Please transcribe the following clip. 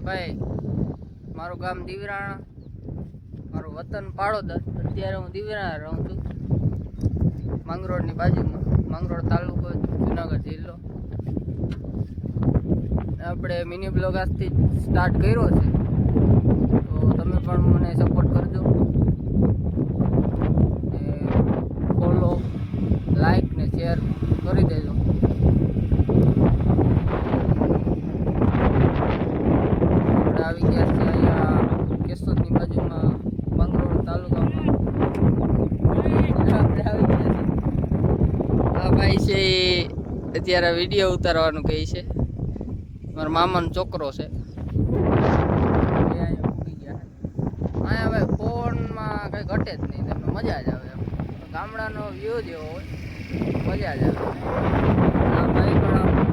ભાઈ મારું ગામ દીવરાણા, મારું વતન પાળોદર. અત્યારે હું દીવરાણા રહું છું, માંગરોળની બાજુમાં. માંગરોળ તાલુકો, જુનાગઢ જિલ્લો. આપણે મિની બ્લોગ આજથી સ્ટાર્ટ કર્યો છે, તો તમે પણ મને સપોર્ટ કરજો. ફોલો, લાઈક ને શેર કરી દેજો. આપણે આવી ગયા છે અહીંયા કેશોદની બાજુમાં, માંગરોળ તાલુકામાં. આપણે આવી ગયા છે. આ ભાઈ છે એ અત્યારે વિડીયો ઉતારવાનું કહે છે. મારા મામાનો છોકરો છે. અહીંયા ભાઈ ફોનમાં કંઈ ઘટે જ નહીં, તમને મજા જ આવે. ગામડાનો વ્યૂ જેવો હોય, મજા જ આવે. આ ભાઈ પણ